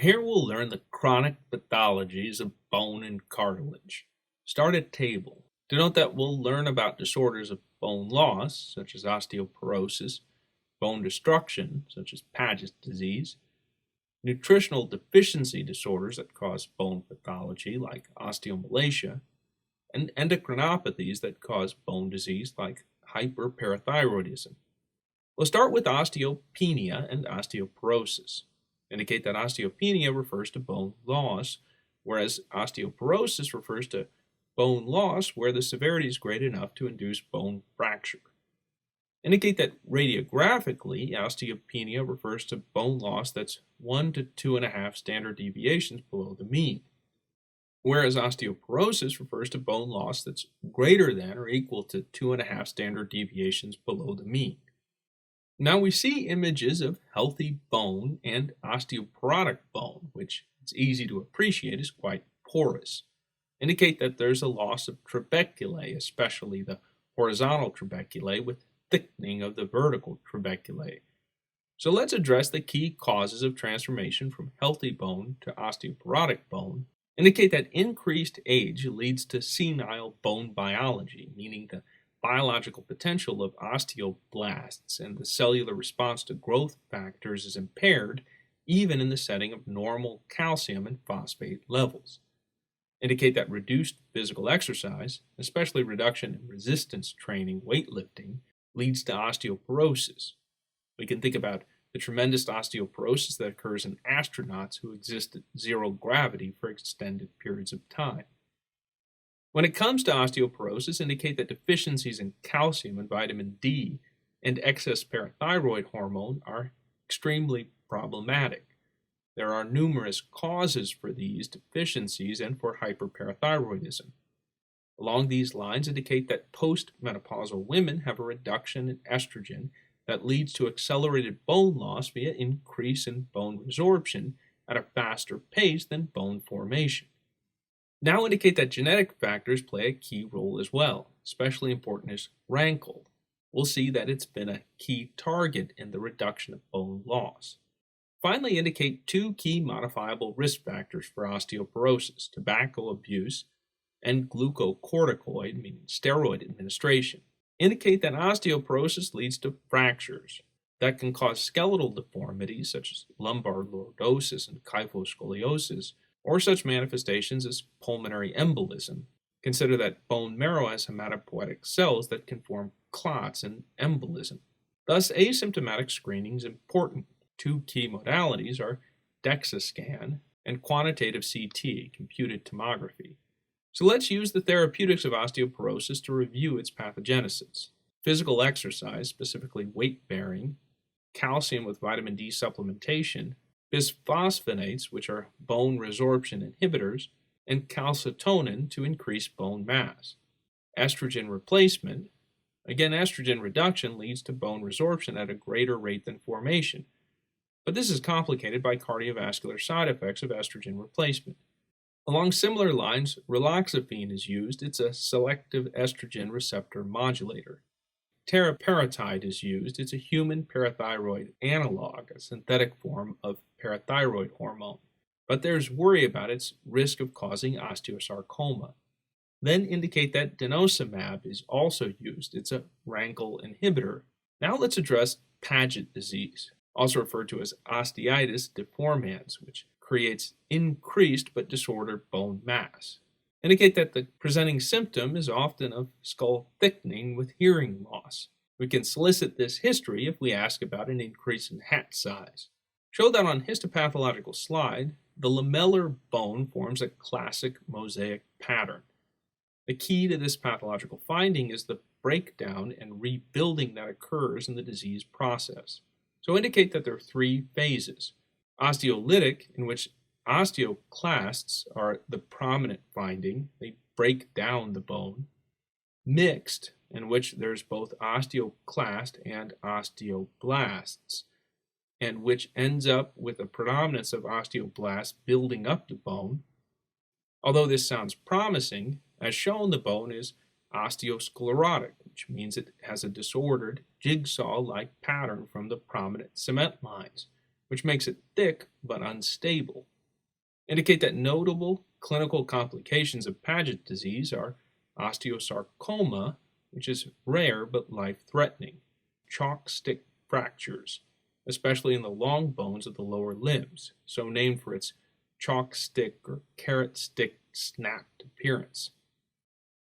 Here we'll learn the chronic pathologies of bone and cartilage. Start at table. To note that we'll learn about disorders of bone loss, such as osteoporosis, bone destruction, such as Paget's disease, nutritional deficiency disorders that cause bone pathology, like osteomalacia, and endocrinopathies that cause bone disease, like hyperparathyroidism. We'll start with osteopenia and osteoporosis. Indicate that osteopenia refers to bone loss, whereas osteoporosis refers to bone loss where the severity is great enough to induce bone fracture. Indicate that radiographically, osteopenia refers to bone loss that's 1 to 2.5 standard deviations below the mean, whereas osteoporosis refers to bone loss that's greater than or equal to 2.5 standard deviations below the mean. Now we see images of healthy bone and osteoporotic bone, which it's easy to appreciate is quite porous. Indicate that there's a loss of trabeculae, especially the horizontal trabeculae, with thickening of the vertical trabeculae. So let's address the key causes of transformation from healthy bone to osteoporotic bone. Indicate that increased age leads to senile bone biology, meaning the biological potential of osteoblasts and the cellular response to growth factors is impaired even in the setting of normal calcium and phosphate levels. Indicate that reduced physical exercise, especially reduction in resistance training, weightlifting, leads to osteoporosis. We can think about the tremendous osteoporosis that occurs in astronauts who exist at zero gravity for extended periods of time. When it comes to osteoporosis, indicate that deficiencies in calcium and vitamin D and excess parathyroid hormone are extremely problematic. There are numerous causes for these deficiencies and for hyperparathyroidism. Along these lines, indicate that postmenopausal women have a reduction in estrogen that leads to accelerated bone loss via increase in bone resorption at a faster pace than bone formation. Now indicate that genetic factors play a key role as well. Especially important is rankle. We'll see that it's been a key target in the reduction of bone loss. Finally, indicate two key modifiable risk factors for osteoporosis: tobacco abuse and glucocorticoid, meaning steroid administration. Indicate that osteoporosis leads to fractures that can cause skeletal deformities such as lumbar lordosis and kyphoscoliosis, or such manifestations as pulmonary embolism. Consider that bone marrow has hematopoietic cells that can form clots and embolism. Thus, asymptomatic screening is important. Two key modalities are DEXA scan and quantitative CT, computed tomography. So let's use the therapeutics of osteoporosis to review its pathogenesis. Physical exercise, specifically weight bearing, calcium with vitamin D supplementation, bisphosphonates, which are bone resorption inhibitors, and calcitonin to increase bone mass. Estrogen replacement. Again, estrogen reduction leads to bone resorption at a greater rate than formation, but this is complicated by cardiovascular side effects of estrogen replacement. Along similar lines, raloxifene is used. It's a selective estrogen receptor modulator. Teriparatide is used. It's a human parathyroid analog, a synthetic form of parathyroid hormone, but there's worry about its risk of causing osteosarcoma. Then indicate that denosumab is also used. It's a rankle inhibitor. Now let's address Paget disease, also referred to as osteitis deformans, which creates increased but disordered bone mass. Indicate that the presenting symptom is often of skull thickening with hearing loss. We can solicit this history if we ask about an increase in hat size. Show that on histopathological slide, the lamellar bone forms a classic mosaic pattern. The key to this pathological finding is the breakdown and rebuilding that occurs in the disease process. So indicate that there are three phases: osteolytic, in which osteoclasts are the prominent finding, they break down the bone; mixed, in which there's both osteoclast and osteoblasts, and which ends up with a predominance of osteoblasts building up the bone. Although this sounds promising, as shown, the bone is osteosclerotic, which means it has a disordered jigsaw-like pattern from the prominent cement lines, which makes it thick but unstable. indicate that notable clinical complications of Paget disease are osteosarcoma, which is rare but life-threatening, chalk stick fractures, especially in the long bones of the lower limbs, so named for its chalk stick or carrot stick snapped appearance.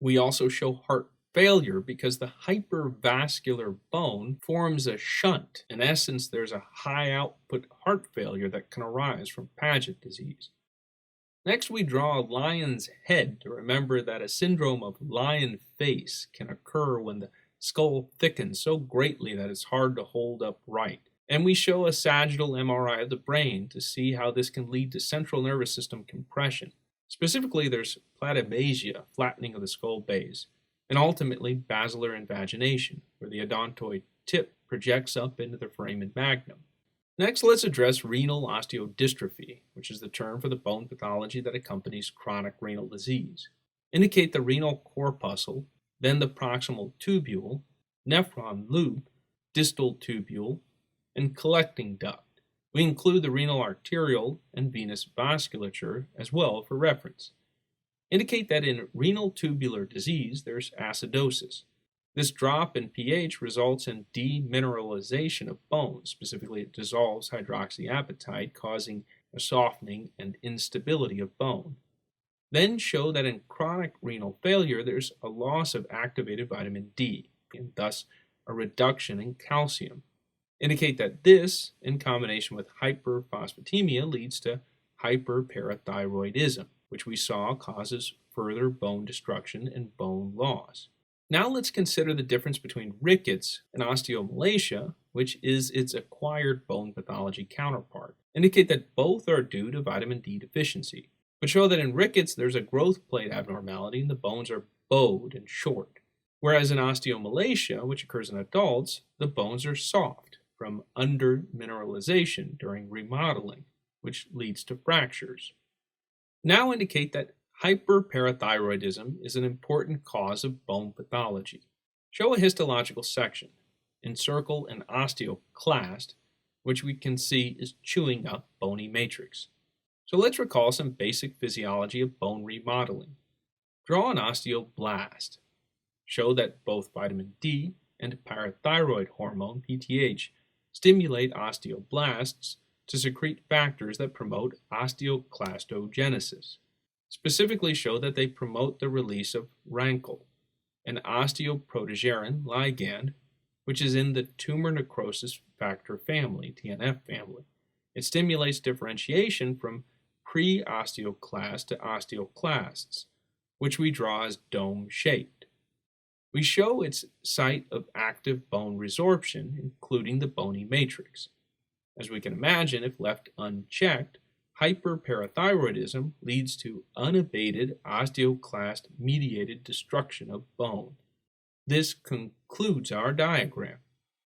We also show heart failure because the hypervascular bone forms a shunt. In essence, there's a high output heart failure that can arise from Paget disease. Next, we draw a lion's head to remember that a syndrome of lion face can occur when the skull thickens so greatly that it's hard to hold upright. And we show a sagittal MRI of the brain to see how this can lead to central nervous system compression. Specifically, there's platymasia, flattening of the skull base, and ultimately basilar invagination, where the odontoid tip projects up into the foramen magnum. Next, let's address renal osteodystrophy, which is the term for the bone pathology that accompanies chronic renal disease. Indicate the renal corpuscle, then the proximal tubule, nephron loop, distal tubule, and collecting duct. We include the renal arterial and venous vasculature as well for reference. Indicate that in renal tubular disease there's acidosis. This drop in pH results in demineralization of bone. Specifically, it dissolves hydroxyapatite, causing a softening and instability of bone. Then show that in chronic renal failure there's a loss of activated vitamin D, and thus a reduction in calcium. Indicate that this, in combination with hyperphosphatemia, leads to hyperparathyroidism, which we saw causes further bone destruction and bone loss. Now let's consider the difference between rickets and osteomalacia, which is its acquired bone pathology counterpart. Indicate that both are due to vitamin D deficiency, but show that in rickets there's a growth plate abnormality and the bones are bowed and short. Whereas in osteomalacia, which occurs in adults, the bones are soft from undermineralization during remodeling, which leads to fractures. Now indicate that hyperparathyroidism is an important cause of bone pathology. Show a histological section. Encircle an osteoclast, which we can see is chewing up bony matrix. So let's recall some basic physiology of bone remodeling. Draw an osteoblast. Show that both vitamin D and parathyroid hormone, PTH, stimulate osteoblasts to secrete factors that promote osteoclastogenesis. Specifically show that they promote the release of rankle, an osteoprotogerin ligand, which is in the tumor necrosis factor family, TNF family. It stimulates differentiation from pre-osteoclast to osteoclasts, which we draw as dome-shaped. We show its site of active bone resorption, including the bony matrix. As we can imagine, if left unchecked, hyperparathyroidism leads to unabated osteoclast-mediated destruction of bone. This concludes our diagram.